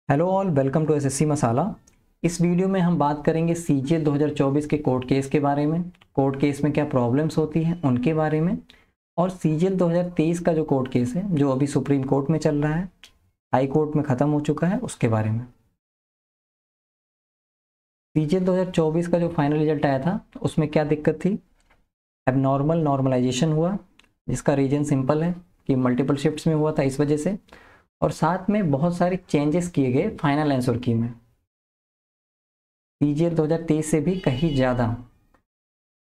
Hello all, welcome to SSC masala. इस video में हम बात करेंगे सीजीएल 2024 के कोर्ट केस के बारे में, कोर्ट केस में क्या प्रॉब्लम्स होती हैं उनके बारे में, और सीजीएल 2023 का जो कोर्ट केस है जो अभी सुप्रीम कोर्ट में चल रहा है, हाई कोर्ट में ख़त्म हो चुका है, उसके बारे में। सीजीएल 2024 का जो फाइनल रिजल्ट आया था उसमें क्या दिक्कत थी? एबनॉर्मल नॉर्मलाइजेशन हुआ, जिसका रीजन सिंपल है कि मल्टीपल शिफ्ट्स में हुआ था इस वजह से, और साथ में बहुत सारे चेंजेस किए गए फाइनल आंसर की में, सीजीएल 2023 से भी कहीं ज़्यादा।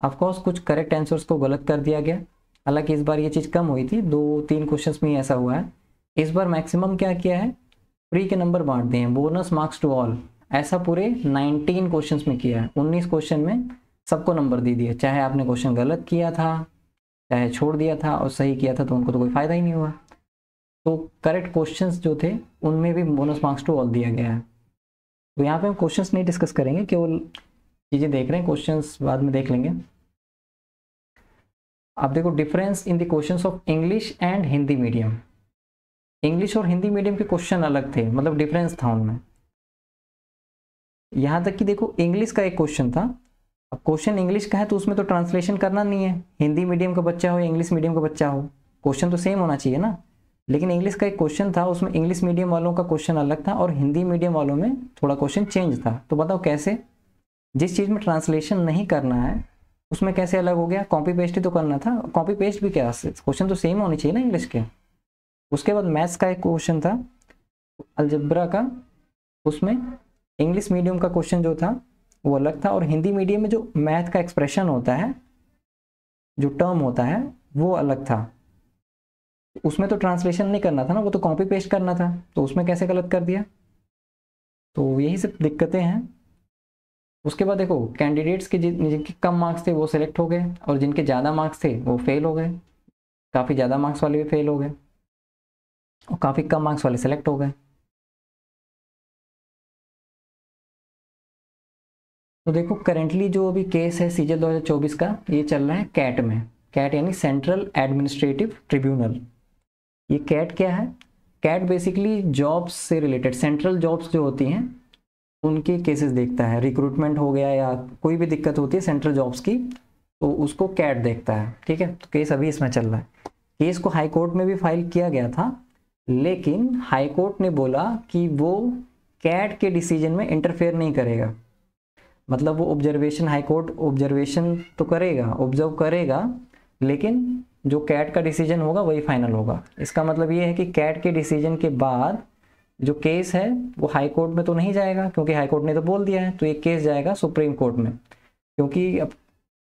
ऑफकोर्स कुछ करेक्ट आंसर्स को गलत कर दिया गया, हालांकि इस बार ये चीज़ कम हुई थी, 2-3 क्वेश्चंस में ही ऐसा हुआ है। इस बार मैक्सिमम क्या किया है, फ्री के नंबर बांट दिए हैं, बोनस मार्क्स टू ऑल, ऐसा पूरे 19 क्वेश्चंस में किया है। 19 क्वेश्चन में सबको नंबर दे दिए, चाहे आपने क्वेश्चन गलत किया था, चाहे छोड़ दिया था, और सही किया था तो उनको तो कोई फ़ायदा ही नहीं हुआ। तो करेक्ट क्वेश्चंस जो थे उनमें भी बोनस मार्क्स टू ऑल दिया गया है। तो यहाँ पे हम क्वेश्चंस नहीं डिस्कस करेंगे, केवल चीज़ें देख रहे हैं, क्वेश्चंस बाद में देख लेंगे। आप देखो difference in the questions of English and Hindi medium. English और हिंदी मीडियम के क्वेश्चन अलग थे, मतलब डिफरेंस था उनमें। यहाँ तक कि देखो इंग्लिश का एक क्वेश्चन था, अब क्वेश्चन इंग्लिश का है तो उसमें तो ट्रांसलेशन करना नहीं है, हिंदी मीडियम का बच्चा हो या इंग्लिश मीडियम का बच्चा हो, क्वेश्चन तो सेम होना चाहिए ना। लेकिन इंग्लिश का एक क्वेश्चन था, उसमें इंग्लिश मीडियम वालों का क्वेश्चन अलग था और हिंदी मीडियम वालों में थोड़ा क्वेश्चन चेंज था। तो बताओ कैसे? जिस चीज़ में ट्रांसलेशन नहीं करना है उसमें कैसे अलग हो गया? कॉपी पेस्ट ही तो करना था, कॉपी पेस्ट भी क्या, क्वेश्चन तो सेम होने चाहिए ना इंग्लिश के। उसके बाद मैथ्स का एक क्वेश्चन था अलजेब्रा का, उसमें इंग्लिश मीडियम का क्वेश्चन जो था वो अलग था, और हिंदी मीडियम में जो मैथ का एक्सप्रेशन होता है, जो टर्म होता है, वो अलग था। उसमें तो ट्रांसलेशन नहीं करना था ना, वो तो कॉपी पेस्ट करना था, तो उसमें कैसे गलत कर दिया? तो यही सब दिक्कतें हैं। उसके बाद देखो कैंडिडेट्स के जिनके कम मार्क्स थे वो सिलेक्ट हो गए, और जिनके ज़्यादा मार्क्स थे वो फेल हो गए। काफ़ी ज़्यादा मार्क्स वाले भी फेल हो गए और काफ़ी कम मार्क्स वाले सिलेक्ट हो गए। तो देखो करेंटली जो अभी केस है सीजीएल 2024 का, ये चल रहा है कैट में। कैट यानी सेंट्रल एडमिनिस्ट्रेटिव ट्रिब्यूनल। ये कैट क्या है? कैट बेसिकली जॉब्स से रिलेटेड, सेंट्रल जॉब्स जो होती हैं उनके केसेस देखता है। रिक्रूटमेंट हो गया या कोई भी दिक्कत होती है सेंट्रल जॉब्स की, तो उसको कैट देखता है। ठीक है, तो केस अभी इसमें चल रहा है। केस को हाई कोर्ट में भी फाइल किया गया था, लेकिन हाई कोर्ट ने बोला कि वो कैट के डिसीजन में इंटरफेयर नहीं करेगा। मतलब वो ऑब्जर्वेशन, हाई कोर्ट ऑब्जर्वेशन तो करेगा, ऑब्जर्व करेगा, लेकिन जो कैट का डिसीजन होगा वही फाइनल होगा। इसका मतलब ये है कि कैट के डिसीजन के बाद जो केस है वो हाई कोर्ट में तो नहीं जाएगा, क्योंकि हाई कोर्ट ने तो बोल दिया है, तो ये केस जाएगा सुप्रीम कोर्ट में। क्योंकि अब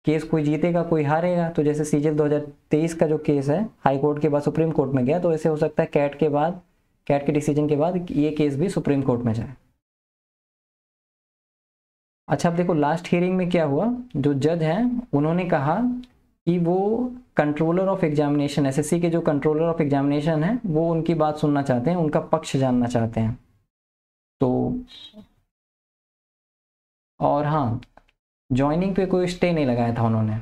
केस कोई जीतेगा कोई हारेगा, तो जैसे सीजीएल 2023 का जो केस है हाई कोर्ट के बाद सुप्रीम कोर्ट में गया, तो ऐसे हो सकता है कैट के बाद, कैट के डिसीजन के बाद ये केस भी सुप्रीम कोर्ट में जाए। अच्छा, अब देखो लास्ट हियरिंग में क्या हुआ, जो जज हैं उन्होंने कहा कि वो कंट्रोलर ऑफ एग्जामिनेशन, एसएससी के जो कंट्रोलर ऑफ एग्जामिनेशन है वो उनकी बात सुनना चाहते हैं, उनका पक्ष जानना चाहते हैं। तो और हाँ, ज्वाइनिंग पे कोई स्टे नहीं लगाया था उन्होंने।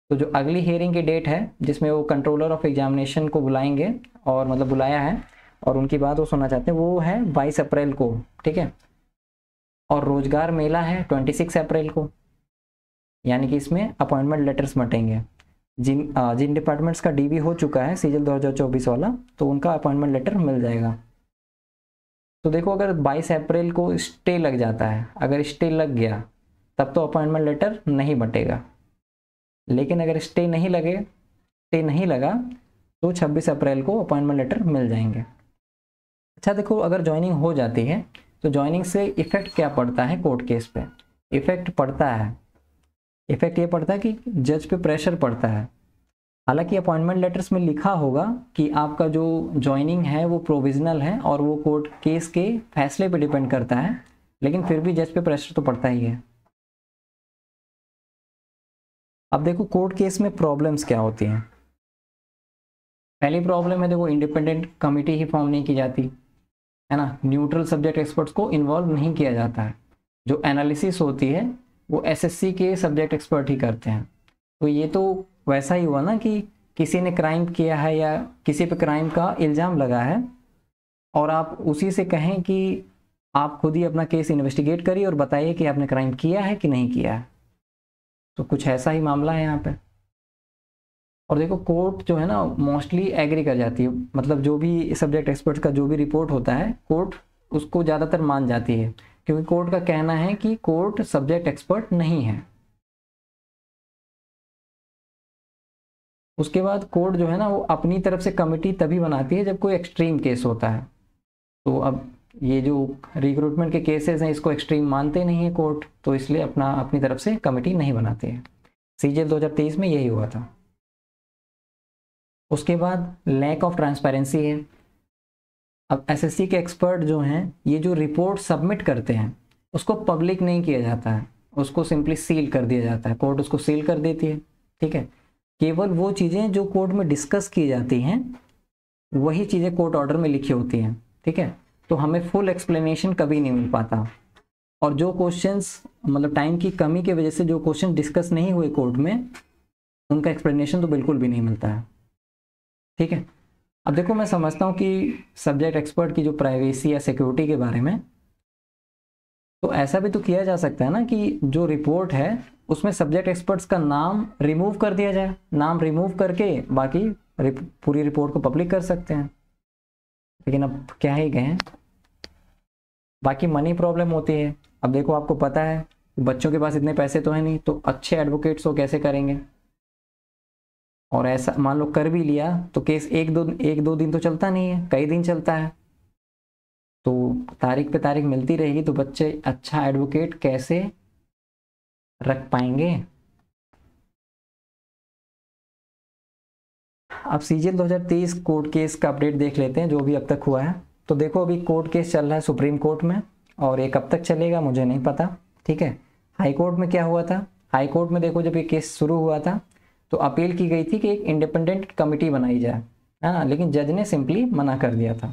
तो जो अगली हियरिंग की डेट है जिसमें वो कंट्रोलर ऑफ एग्जामिनेशन को बुलाएंगे, और मतलब बुलाया है और उनकी बात वो सुनना चाहते हैं, वो है 22 अप्रैल को। ठीक है, और रोजगार मेला है 26 अप्रैल को, यानी कि इसमें अपॉइंटमेंट लेटर्स बटेंगे। जिन डिपार्टमेंट्स का डीबी हो चुका है सीजीएल 2024 वाला, तो उनका अपॉइंटमेंट लेटर मिल जाएगा। तो देखो अगर 22 अप्रैल को स्टे लग जाता है, अगर स्टे लग गया तब तो अपॉइंटमेंट लेटर नहीं बटेगा, लेकिन अगर स्टे नहीं लगा तो 26 अप्रैल को अपॉइंटमेंट लेटर मिल जाएंगे। अच्छा देखो, अगर ज्वाइनिंग हो जाती है तो ज्वाइनिंग से इफेक्ट क्या पड़ता है कोर्ट केस पे? इफेक्ट ये पड़ता है कि जज पे प्रेशर पड़ता है। हालांकि अपॉइंटमेंट लेटर्स में लिखा होगा कि आपका जो ज्वाइनिंग है वो प्रोविजनल है और वो कोर्ट केस के फैसले पे डिपेंड करता है, लेकिन फिर भी जज पे प्रेशर तो पड़ता ही है। अब देखो कोर्ट केस में प्रॉब्लम्स क्या होती हैं। पहली प्रॉब्लम है, देखो इंडिपेंडेंट कमिटी ही फॉर्म नहीं की जाती है ना, न्यूट्रल सब्जेक्ट एक्सपर्ट्स को इन्वॉल्व नहीं किया जाता है। जो एनालिसिस होती है वो एसएससी के सब्जेक्ट एक्सपर्ट ही करते हैं। तो ये तो वैसा ही हुआ ना कि किसी ने क्राइम किया है या किसी पे क्राइम का इल्ज़ाम लगा है, और आप उसी से कहें कि आप खुद ही अपना केस इन्वेस्टिगेट करिए और बताइए कि आपने क्राइम किया है कि नहीं किया है। तो कुछ ऐसा ही मामला है यहाँ पे। और देखो कोर्ट जो है ना मोस्टली एग्री कर जाती है, मतलब जो भी सब्जेक्ट एक्सपर्ट का जो भी रिपोर्ट होता है कोर्ट उसको ज़्यादातर मान जाती है, क्योंकि कोर्ट का कहना है कि कोर्ट सब्जेक्ट एक्सपर्ट नहीं है। उसके बाद कोर्ट जो है ना वो अपनी तरफ से कमिटी तभी बनाती है जब कोई एक्सट्रीम केस होता है। तो अब ये जो रिक्रूटमेंट के केसेस हैं इसको एक्सट्रीम मानते नहीं है कोर्ट, तो इसलिए अपनी तरफ से कमेटी नहीं बनाते हैं। सीजीएल 2023 में यही हुआ था। उसके बाद लैक ऑफ ट्रांसपेरेंसी है। अब एसएससी के एक्सपर्ट जो हैं ये जो रिपोर्ट सबमिट करते हैं उसको पब्लिक नहीं किया जाता है, उसको सिंपली सील कर दिया जाता है, कोर्ट उसको सील कर देती है। ठीक है, केवल वो चीज़ें जो कोर्ट में डिस्कस की जाती हैं वही चीज़ें कोर्ट ऑर्डर में लिखी होती हैं। ठीक है, तो हमें फुल एक्सप्लेनेशन कभी नहीं मिल पाता, और जो क्वेश्चंस मतलब टाइम की कमी की वजह से जो क्वेश्चन डिस्कस नहीं हुए कोर्ट में उनका एक्सप्लेनेशन तो बिल्कुल भी नहीं मिलता है। ठीक है, अब देखो मैं समझता हूँ कि सब्जेक्ट एक्सपर्ट की जो प्राइवेसी या सिक्योरिटी के बारे में, तो ऐसा भी तो किया जा सकता है ना कि जो रिपोर्ट है उसमें सब्जेक्ट एक्सपर्ट्स का नाम रिमूव कर दिया जाए, नाम रिमूव करके बाकी पूरी रिपोर्ट को पब्लिक कर सकते हैं। लेकिन अब क्या ही गए, बाकी मनी प्रॉब्लम होती है। अब देखो आपको पता है बच्चों के पास इतने पैसे तो है नहीं, तो अच्छे एडवोकेट्स वो कैसे करेंगे, और ऐसा मान लो कर भी लिया तो केस एक दो दिन तो चलता नहीं है, कई दिन चलता है। तो तारीख पे तारीख मिलती रहेगी तो बच्चे अच्छा एडवोकेट कैसे रख पाएंगे। अब सीजीएल 2023 कोर्ट केस का अपडेट देख लेते हैं जो भी अब तक हुआ है। तो देखो अभी कोर्ट केस चल रहा है सुप्रीम कोर्ट में, और ये कब तक चलेगा मुझे नहीं पता। ठीक है, हाई कोर्ट में क्या हुआ था, हाई कोर्ट में देखो जब ये केस शुरू हुआ था तो अपील की गई थी कि एक इंडिपेंडेंट कमिटी बनाई जाए, है ना, लेकिन जज ने सिंपली मना कर दिया था।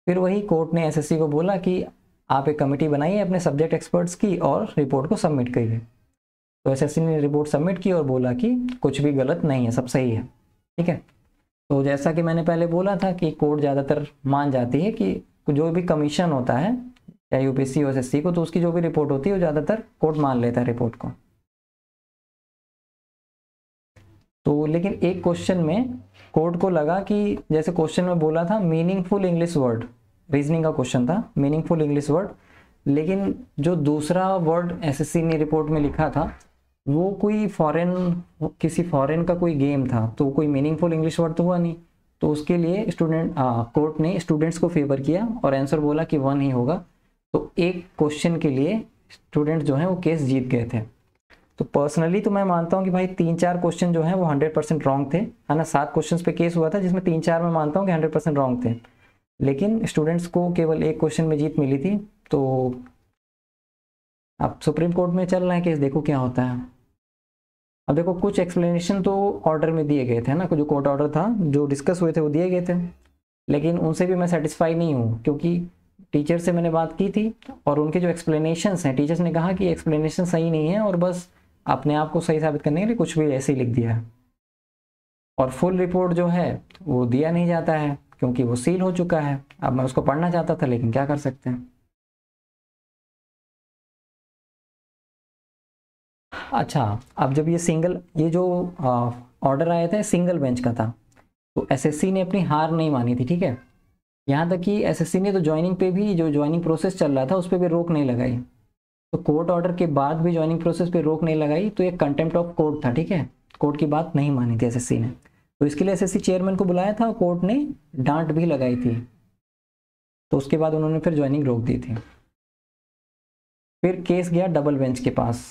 फिर वही कोर्ट ने एसएससी को बोला कि आप एक कमेटी बनाइए अपने सब्जेक्ट एक्सपर्ट्स की और रिपोर्ट को सबमिट करिए। तो एसएससी ने रिपोर्ट सबमिट की और बोला कि कुछ भी गलत नहीं है, सब सही है। ठीक है, तो जैसा कि मैंने पहले बोला था कि कोर्ट ज़्यादातर मान जाती है कि जो भी कमीशन होता है या यूपीएससी और एसएससी को, तो उसकी जो भी रिपोर्ट होती है वो ज़्यादातर कोर्ट मान लेता है रिपोर्ट को। तो लेकिन एक क्वेश्चन में कोर्ट को लगा कि जैसे क्वेश्चन में बोला था मीनिंगफुल इंग्लिश वर्ड, रीजनिंग का क्वेश्चन था, मीनिंगफुल इंग्लिश वर्ड, लेकिन जो दूसरा वर्ड एसएससी ने रिपोर्ट में लिखा था वो कोई किसी फॉरेन का कोई गेम था, तो कोई मीनिंगफुल इंग्लिश वर्ड तो हुआ नहीं। तो उसके लिए कोर्ट ने स्टूडेंट्स को फेवर किया और आंसर बोला कि 1 ही होगा। तो एक क्वेश्चन के लिए स्टूडेंट्स जो हैं वो केस जीत गए थे। तो पर्सनली तो मैं मानता हूँ कि भाई 3-4 क्वेश्चन जो हैं वो 100% रॉन्ग थे, है ना। 7 क्वेश्चन पे केस हुआ था जिसमें 3-4 मैं मानता हूँ कि 100% रॉन्ग थे, लेकिन स्टूडेंट्स को केवल एक क्वेश्चन में जीत मिली थी। तो अब सुप्रीम कोर्ट में चल रहा है केस, देखो क्या होता है। अब देखो कुछ एक्सप्लेनेशन तो ऑर्डर में दिए गए थे ना, जो कोर्ट ऑर्डर था जो डिस्कस हुए थे वो दिए गए थे, लेकिन उनसे भी मैं सेटिस्फाई नहीं हूँ, क्योंकि टीचर से मैंने बात की थी और उनके जो एक्सप्लेनेशंस हैं टीचर्स ने कहा कि एक्सप्लेनेशन सही नहीं है और बस अपने आप को सही साबित करने के लिए कुछ भी ऐसे ही लिख दिया है, और फुल रिपोर्ट जो है वो दिया नहीं जाता है क्योंकि वो सील हो चुका है। अब मैं उसको पढ़ना चाहता था लेकिन क्या कर सकते हैं। अच्छा, अब जब ये जो ऑर्डर आया था सिंगल बेंच का था, तो एसएससी ने अपनी हार नहीं मानी थी। ठीक है, यहाँ तक कि एसएससी ने तो ज्वाइनिंग पे भी, जो ज्वाइनिंग प्रोसेस चल रहा था उस पर भी रोक नहीं लगाई। तो कोर्ट ऑर्डर के बाद भी ज्वाइनिंग प्रोसेस पे रोक नहीं लगाई, तो ये कंटेम्प्ट ऑफ कोर्ट था। ठीक है, कोर्ट की बात नहीं मानी थी एसएससी ने, तो इसके लिए एसएससी चेयरमैन को बुलाया था, कोर्ट ने डांट भी लगाई थी। तो उसके बाद उन्होंने फिर ज्वाइनिंग रोक दी थी। फिर केस गया डबल बेंच के पास।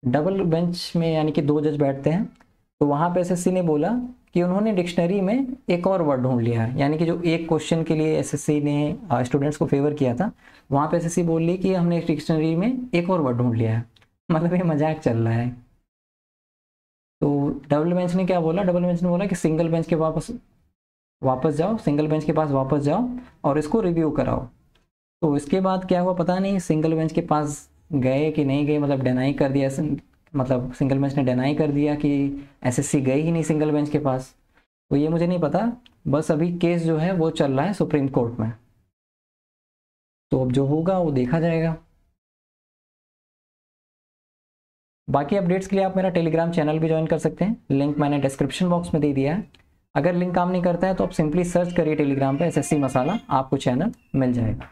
डबल बेंच में यानी कि 2 जज बैठते हैं, तो वहाँ पे एसएससी ने बोला कि उन्होंने डिक्शनरी में एक और वर्ड ढूंढ लिया है, यानी कि जो एक क्वेश्चन के लिए एसएससी ने स्टूडेंट्स को फेवर किया था वहाँ पे एसएससी बोल रही कि हमने डिक्शनरी में एक और वर्ड ढूंढ लिया है। मतलब ये मजाक चल रहा है। तो डबल बेंच ने क्या बोला, डबल बेंच ने बोला कि सिंगल बेंच के वापस जाओ, सिंगल बेंच के पास वापस जाओ और इसको रिव्यू कराओ। तो इसके बाद क्या हुआ पता नहीं, सिंगल बेंच के पास गए कि नहीं गए, मतलब डिनाई कर दिया, मतलब सिंगल बेंच ने डिनाई कर दिया कि एसएससी गई ही नहीं सिंगल बेंच के पास। तो ये मुझे नहीं पता, बस अभी केस जो है वो चल रहा है सुप्रीम कोर्ट में। तो अब जो होगा वो देखा जाएगा। बाकी अपडेट्स के लिए आप मेरा टेलीग्राम चैनल भी ज्वाइन कर सकते हैं, लिंक मैंने डिस्क्रिप्शन बॉक्स में दे दिया है। अगर लिंक काम नहीं करता है तो आप सिंपली सर्च करिए टेलीग्राम पे SSC मसाला, आपको चैनल मिल जाएगा।